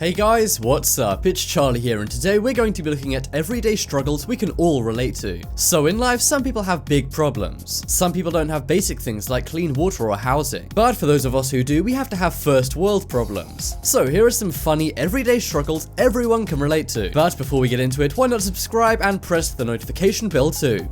Hey guys, what's up? It's Charlie here, and today we're going to be looking at everyday struggles we can all relate to. So in life, some people have big problems. Some people don't have basic things like clean water or housing. But for those of us who do, we have to have first world problems. So here are some funny everyday struggles everyone can relate to. But before we get into it, why not subscribe and press the notification bell too?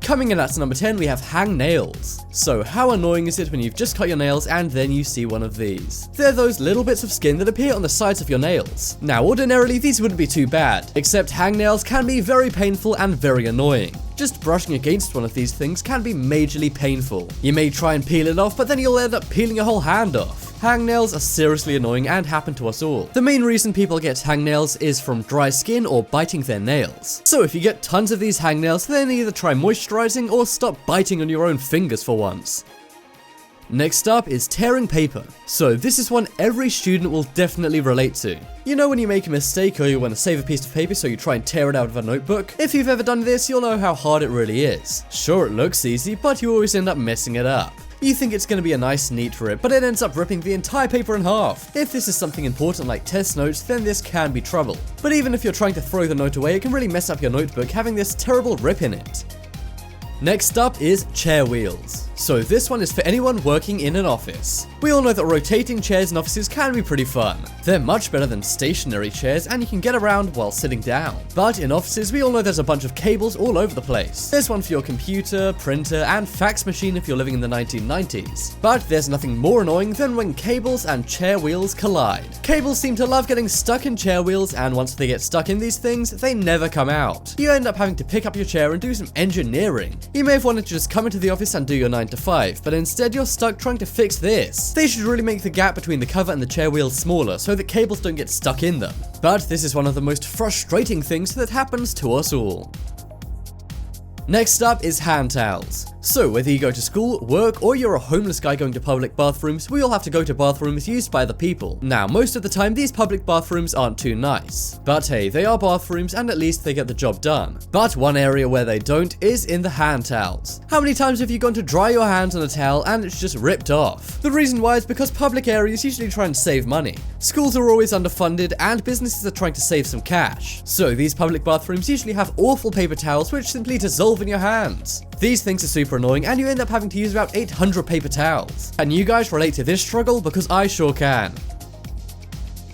Coming in at number 10, we have hangnails. So how annoying is it when you've just cut your nails and then you see one of these? They're those little bits of skin that appear on the sides of your nails. Now ordinarily these wouldn't be too bad, except hangnails can be very painful and very annoying. Just brushing against one of these things can be majorly painful. You may try and peel it off, but then you'll end up peeling your whole hand off. Hangnails are seriously annoying and happen to us all. The main reason people get hangnails is from dry skin or biting their nails. So if you get tons of these hangnails, then either try moisturizing or stop biting on your own fingers for once. Next up is tearing paper. So this is one every student will definitely relate to. You know when you make a mistake or you want to save a piece of paper so you try and tear it out of a notebook? If you've ever done this, you'll know how hard it really is. Sure, it looks easy, but you always end up messing it up. You think it's going to be a nice neat rip, but it ends up ripping the entire paper in half. If this is something important like test notes, then this can be trouble. But even if you're trying to throw the note away, it can really mess up your notebook having this terrible rip in it. Next up is chair wheels. So this one is for anyone working in an office. We all know that rotating chairs in offices can be pretty fun. They're much better than stationary chairs and you can get around while sitting down. But in offices, we all know there's a bunch of cables all over the place. There's one for your computer, printer, and fax machine if you're living in the 1990s. But there's nothing more annoying than when cables and chair wheels collide. Cables seem to love getting stuck in chair wheels, and once they get stuck in these things, they never come out. You end up having to pick up your chair and do some engineering. You may have wanted to just come into the office and do your 9 to 5, but instead you're stuck trying to fix this. They should really make the gap between the cover and the chair wheels smaller so that cables don't get stuck in them. But this is one of the most frustrating things that happens to us all. Next up is hand towels. So whether you go to school, work, or you're a homeless guy going to public bathrooms, we all have to go to bathrooms used by other people. Now, most of the time, these public bathrooms aren't too nice. But hey, they are bathrooms and at least they get the job done. But one area where they don't is in the hand towels. How many times have you gone to dry your hands on a towel and it's just ripped off? The reason why is because public areas usually try and save money. Schools are always underfunded and businesses are trying to save some cash. So these public bathrooms usually have awful paper towels which simply dissolve in your hands. These things are super annoying and you end up having to use about 800 paper towels. Can you guys relate to this struggle? Because I sure can.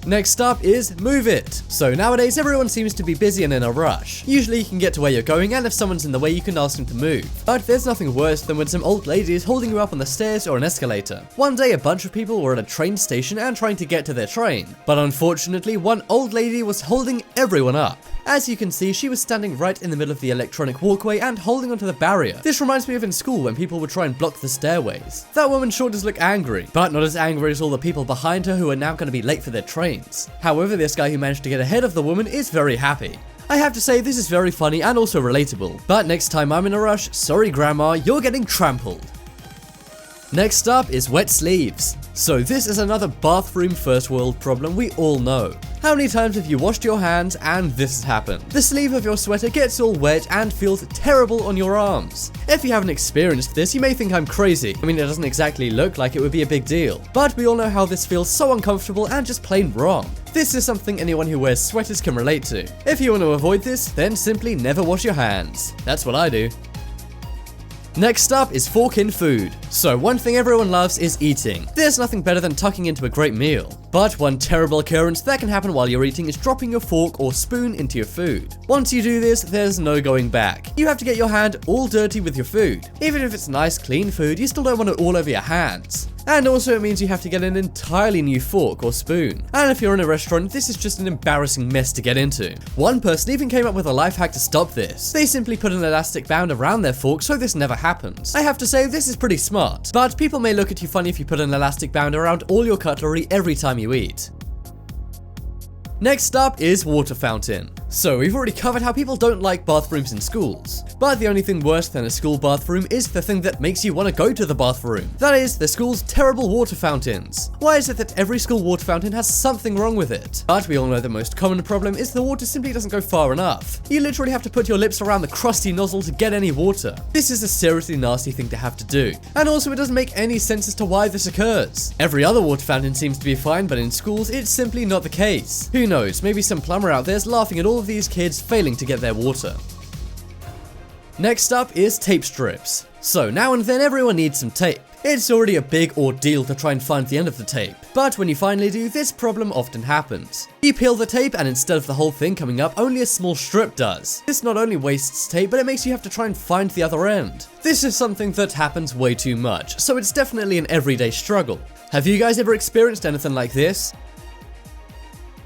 Next up is move it. So nowadays everyone seems to be busy and in a rush. Usually you can get to where you're going, and if someone's in the way you can ask them to move. But there's nothing worse than when some old lady is holding you up on the stairs or an escalator. One day a bunch of people were at a train station and trying to get to their train. But unfortunately one old lady was holding everyone up. As you can see, she was standing right in the middle of the electronic walkway and holding onto the barrier. This reminds me of in school when people would try and block the stairways. That woman sure does look angry, but not as angry as all the people behind her who are now going to be late for their trains. However, this guy who managed to get ahead of the woman is very happy. I have to say this is very funny and also relatable, but next time I'm in a rush, sorry grandma, you're getting trampled. Next up is wet sleeves. So this is another bathroom first world problem we all know. How many times have you washed your hands and this has happened? The sleeve of your sweater gets all wet and feels terrible on your arms. If you haven't experienced this, you may think I'm crazy. I mean, it doesn't exactly look like it would be a big deal. But we all know how this feels so uncomfortable and just plain wrong. This is something anyone who wears sweaters can relate to. If you want to avoid this, then simply never wash your hands. That's what I do. Next up is fork in food. So one thing everyone loves is eating. There's nothing better than tucking into a great meal. But one terrible occurrence that can happen while you're eating is dropping your fork or spoon into your food. Once you do this, there's no going back. You have to get your hand all dirty with your food. Even if it's nice, clean food, you still don't want it all over your hands. And also it means you have to get an entirely new fork or spoon. And if you're in a restaurant, this is just an embarrassing mess to get into. One person even came up with a life hack to stop this. They simply put an elastic band around their fork so this never happens. I have to say this is pretty smart, but people may look at you funny if you put an elastic band around all your cutlery every time you eat. Next up is water fountain. So we've already covered how people don't like bathrooms in schools, but the only thing worse than a school bathroom is the thing that makes you want to go to the bathroom. That is, the school's terrible water fountains. Why is it that every school water fountain has something wrong with it? But we all know the most common problem is the water simply doesn't go far enough. You literally have to put your lips around the crusty nozzle to get any water. This is a seriously nasty thing to have to do, and also it doesn't make any sense as to why this occurs. Every other water fountain seems to be fine, but in schools it's simply not the case. Who knows, maybe some plumber out there is laughing at all of these kids failing to get their water. Next up is tape strips. So now and then everyone needs some tape. It's already a big ordeal to try and find the end of the tape, but when you finally do, this problem often happens. You peel the tape and instead of the whole thing coming up, only a small strip does. This not only wastes tape, but it makes you have to try and find the other end. This is something that happens way too much, so it's definitely an everyday struggle. Have you guys ever experienced anything like this?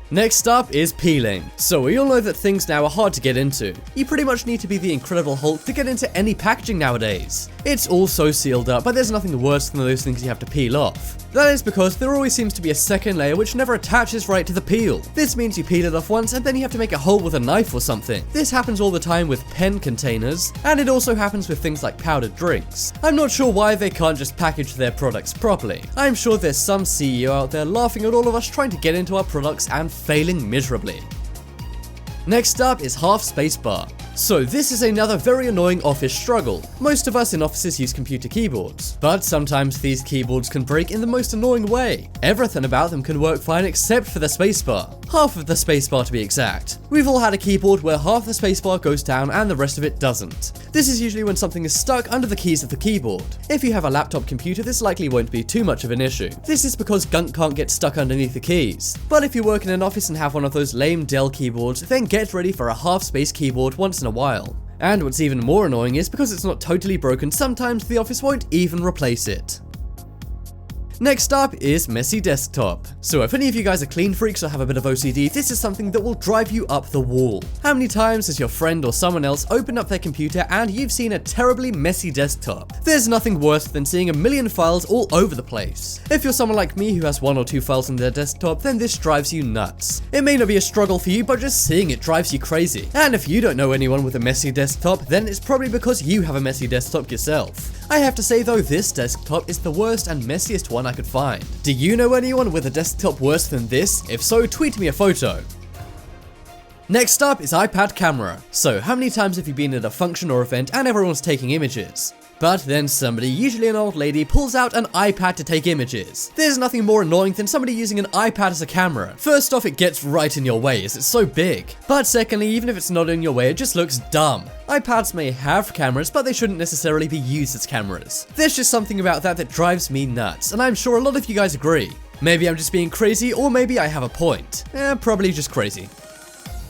Next up is peeling. So we all know that things now are hard to get into. You pretty much need to be the Incredible Hulk to get into any packaging nowadays. It's all so sealed up, but there's nothing worse than those things you have to peel off. That is because there always seems to be a second layer which never attaches right to the peel. This means you peel it off once and then you have to make a hole with a knife or something. This happens all the time with pen containers, and it also happens with things like powdered drinks. I'm not sure why they can't just package their products properly. I'm sure there's some CEO out there laughing at all of us trying to get into our products and failing miserably. Next up is half spacebar. So this is another very annoying office struggle. Most of us in offices use computer keyboards, but sometimes these keyboards can break in the most annoying way. Everything about them can work fine except for the spacebar. Half of the spacebar to be exact. We've all had a keyboard where half the spacebar goes down and the rest of it doesn't. This is usually when something is stuck under the keys of the keyboard. If you have a laptop computer, this likely won't be too much of an issue. This is because gunk can't get stuck underneath the keys. But if you work in an office and have one of those lame Dell keyboards, then get ready for a half-space keyboard once in a while. And what's even more annoying is because it's not totally broken, sometimes the office won't even replace it. Next up is messy desktop. So if any of you guys are clean freaks or have a bit of OCD, this is something that will drive you up the wall. How many times has your friend or someone else opened up their computer and you've seen a terribly messy desktop? There's nothing worse than seeing a million files all over the place. If you're someone like me who has 1 or 2 files on their desktop, then this drives you nuts. It may not be a struggle for you, but just seeing it drives you crazy. And if you don't know anyone with a messy desktop, then it's probably because you have a messy desktop yourself. I have to say though, this desktop is the worst and messiest one I could find. Do you know anyone with a desktop worse than this? If so, tweet me a photo. Next up is iPad camera. So how many times have you been at a function or event and everyone's taking images? But then somebody, usually an old lady, pulls out an iPad to take images. There's nothing more annoying than somebody using an iPad as a camera. First off, it gets right in your way as it's so big. But secondly, even if it's not in your way, it just looks dumb. iPads may have cameras, but they shouldn't necessarily be used as cameras. There's just something about that drives me nuts, and I'm sure a lot of you guys agree. Maybe I'm just being crazy, or maybe I have a point. Probably just crazy.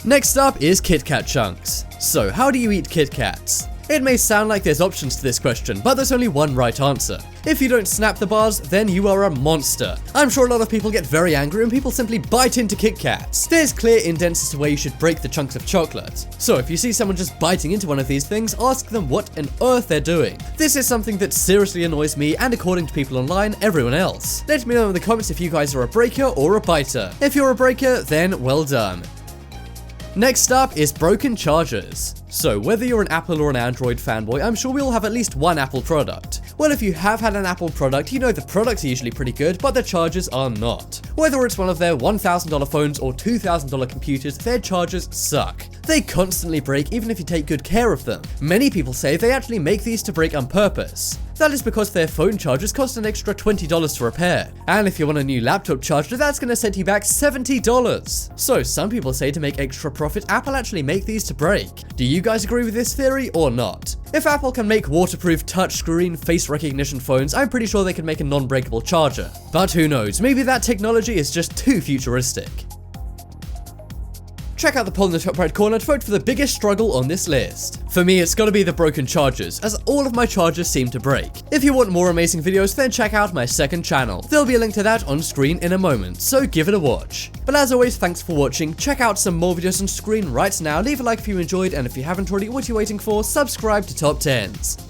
Next up is Kit Kat chunks. So how do you eat Kit Kats? It may sound like there's options to this question, but there's only one right answer. If you don't snap the bars, then you are a monster. I'm sure a lot of people get very angry when people simply bite into Kit Kats. There's clear indents as to where you should break the chunks of chocolate. So if you see someone just biting into one of these things, ask them what on earth they're doing. This is something that seriously annoys me and, according to people online, everyone else. Let me know in the comments if you guys are a breaker or a biter. If you're a breaker, then well done. Next up is broken chargers. So whether you're an Apple or an Android fanboy, I'm sure we all have at least one Apple product. Well, if you have had an Apple product, you know the products are usually pretty good, but the chargers are not. Whether it's one of their $1,000 phones or $2,000 computers, their chargers suck. They constantly break even if you take good care of them. Many people say they actually make these to break on purpose. That is because their phone chargers cost an extra $20 to repair. And if you want a new laptop charger, that's going to set you back $70. So some people say to make extra profit, Apple actually make these to break. Do you guys agree with this theory or not? If Apple can make waterproof touchscreen face recognition phones, I'm pretty sure they can make a non-breakable charger. But who knows, maybe that technology is just too futuristic. Check out the poll in the top right corner to vote for the biggest struggle on this list. For me, it's gotta be the broken chargers, as all of my chargers seem to break. If you want more amazing videos, then check out my second channel. There'll be a link to that on screen in a moment, so give it a watch. But as always, thanks for watching. Check out some more videos on screen right now. Leave a like if you enjoyed, and if you haven't already, what are you waiting for? Subscribe to Top 10s.